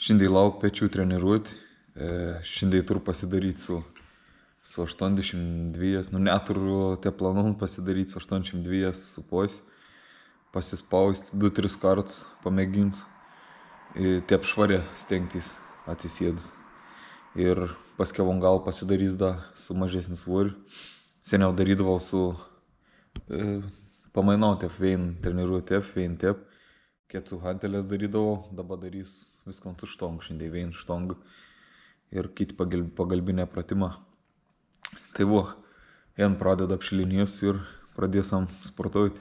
Šiandien lauk pečių treniruoti. Šiandien turiu pasidaryti su 82, neturiu tie planų pasidaryti su 82 su pois. Pasispausti 2-3 kartus, pamėginsiu. Taip švarė stengtis atsisėdus. Ir paskiau gal pasidarys su mažesnis svoriu. Seniau darydavau su pamainau taip vein treniruoti taip, vein taip. Kiek su hantelės darydavau, dabar darys viską ant štongų, šiandien vein štongų ir kiti pagalbinę pratimą. Tai vien pradeda apšilinės ir pradėsim sportuoti.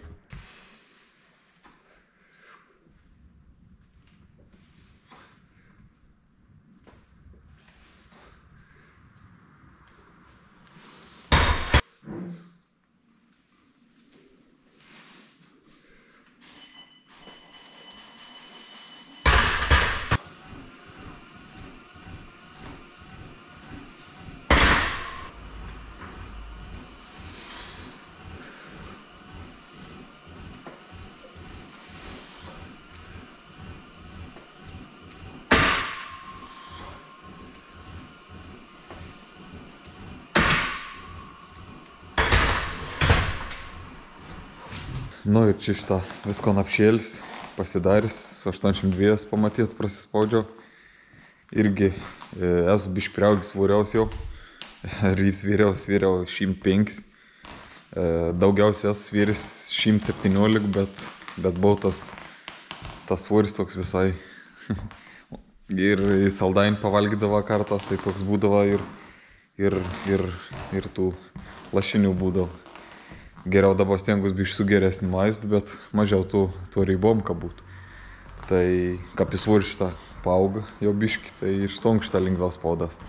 Ir čia šitą visko apšėlis, pasidarys, 82 pamatyt, prasispaudžiau. Irgi esu biškį priaugęs svoriaus jau, ryts svėriau 105. Daugiausiai esu svėris 117, bet buvau tas svoris toks visai. Ir į saldainį pavalgydavo kartas, tai toks būdavo ir tų lašinių būdavo. Geriau dabar stengus biškį su geresnį maistą, bet mažiau tų ribom, ką būtų. Tai kaip į svorį šitą paauga jau biškį, tai iš štongų šitą lengviau spaudas.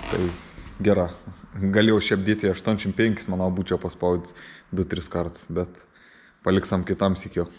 Tai gera. Galėjau šiapdėti 85, manau, būčiau paspaudęs 2-3 kartus, bet paliksam kitam sykio.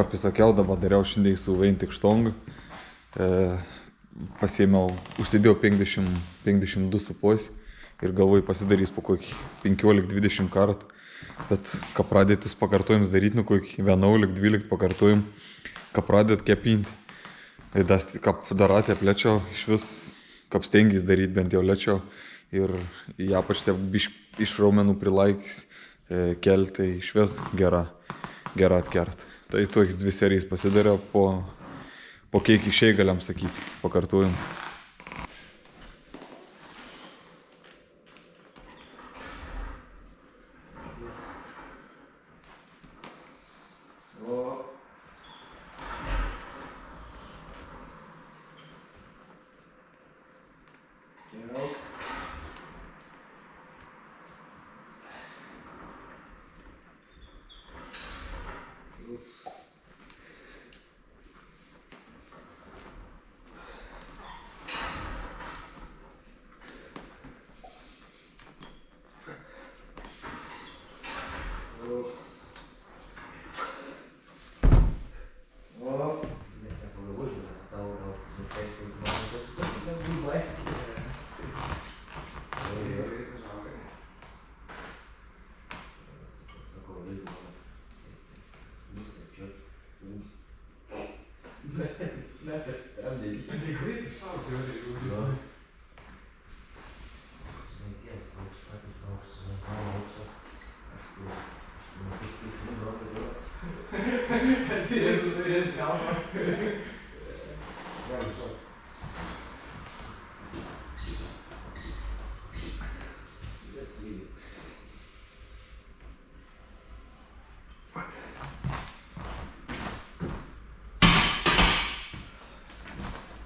Kaip sakiau, dabar dariau šiandien su vein tik štongą. Pasiėmiau, užsidėjau 52 su pois ir galvoju pasidarys po kokį 15-20 kartų. Bet ką pradėtus pakartojimus daryti, kokį 11-12 pakartojim, ką pradėt kepinti. Kaip darate plėčiau, iš vis, kaip stengis daryti, bent jau lėčiau. Ir ypač biškį iš raumenų prilaikys kelti, iš vis gera atkert. Tai toks 2 serijas pasidariau, po kiek išėjai galim sakyti, pakartojim.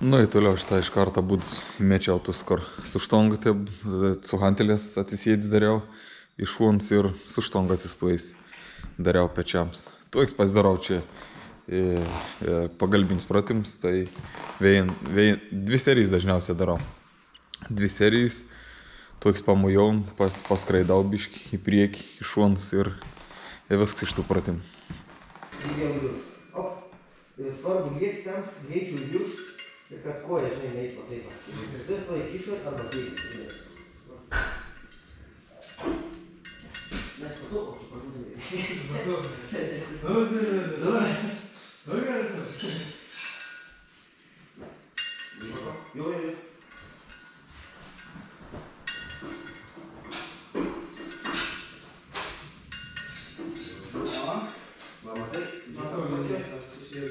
Nu, į toliau šitą iš karto būtų įmečiau tus, kur su štongu, tai su hantelės atsisėdis dariau iš šuns ir su štongu atsistojęs dariau pečiams. Toks pasidarau čia pagalbinis pratims, tai dvi serijas dažniausiai darau. Dvi serijas, toks pamujau, paskraidau biškį į priekį, į šuns ir viskas iš tų pratimų. Svarbu liekti ten greičiau virš ir kad koja, žinai, neįt va taip. Ir vis laik išuot arba keisit. Mes patau, o tu patau.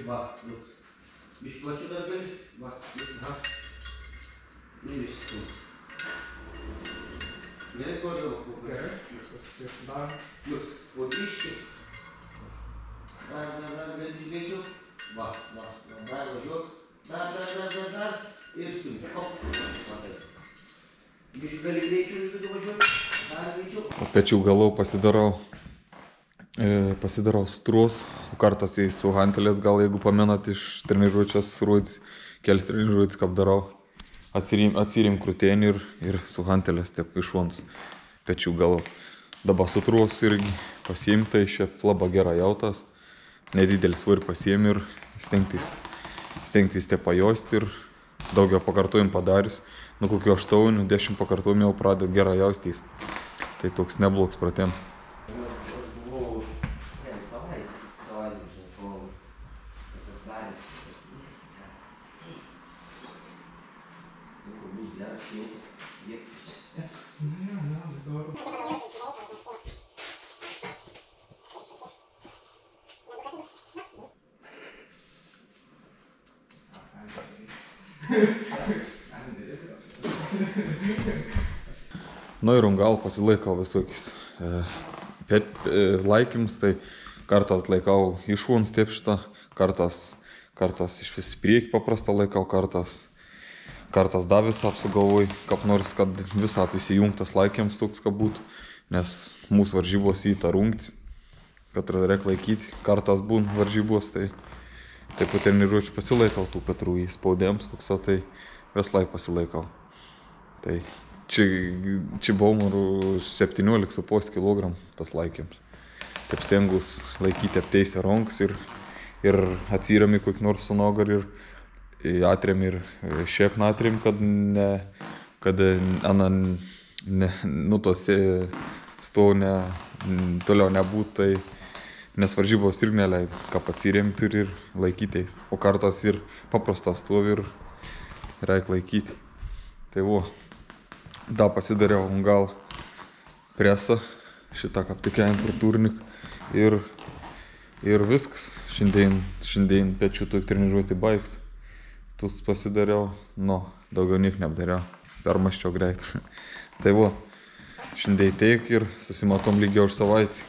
Va, liuks. Biški plačiu dar gali? Va, liuks, aha. Neįvišis skums. Gerai svorį daug kol kas. Gerai, liuks, dar. Liuks, o biški. Dar gali išbėgčiau. Va, dar važiuok. Dar. Ir stumti. Hop, matai. Biški gali greičiau iš vidų važiuoti. Dar greičiau. Po pečių galų pasidarau sutros, kartas į su hantelės, gal jeigu pamenat iš treniruotės ruotis, kelis treniruotės, kaip darau, atsirim krūtenį ir su hantelės taip iš šons pečių galų. Dabar sutros irgi pasiimti, tai šiaip labai gerai jautas, nedidelis svorį pasiimi ir stengtis te pajosti ir daugiau pakartojimų padarius, nuo kokių 8-10 pakartojimų jau pradeda gerai jaustys. Tai toks neblogs pratims. Nu ir gal pasilaikau visokius laikymus, tai kartas laikau iš šuns taip šitą, kartas iš vis priekį paprastą laikau, kartas da visą apsugalvoju, kaip nors, kad visą įsijungtas laikėms toks, kad būtų, nes mūsų varžybos į tą rungtį, kad reikia laikyti, kartas būn varžybos, tai po treniruočių pasilaikau tų katrų į spaudėms, koks o tai vis laik pasilaikau. Tai čia buvau 17,5 kg tas laikėms. Taip stengus laikyti apteisę rankas ir atsirami kokį nors su nogar ir atrem ir šiek natrem, kad tos stovų toliau nebūtų, tai nes varžybos ir neleid, kaip atsiremti ir laikytis. O kartas ir paprastas stovi ir reikia laikyti. Tai vo, da pasidariau gal presą, šitą kaip tikėjim per turnik ir viskas. Šiandien pečių tokį treniruoti baigti. Tus pasidariau, daugiau niek neapdariau, permaščiau greit. Tai vo, šiandien teik ir susimatom lygiau už savaitę.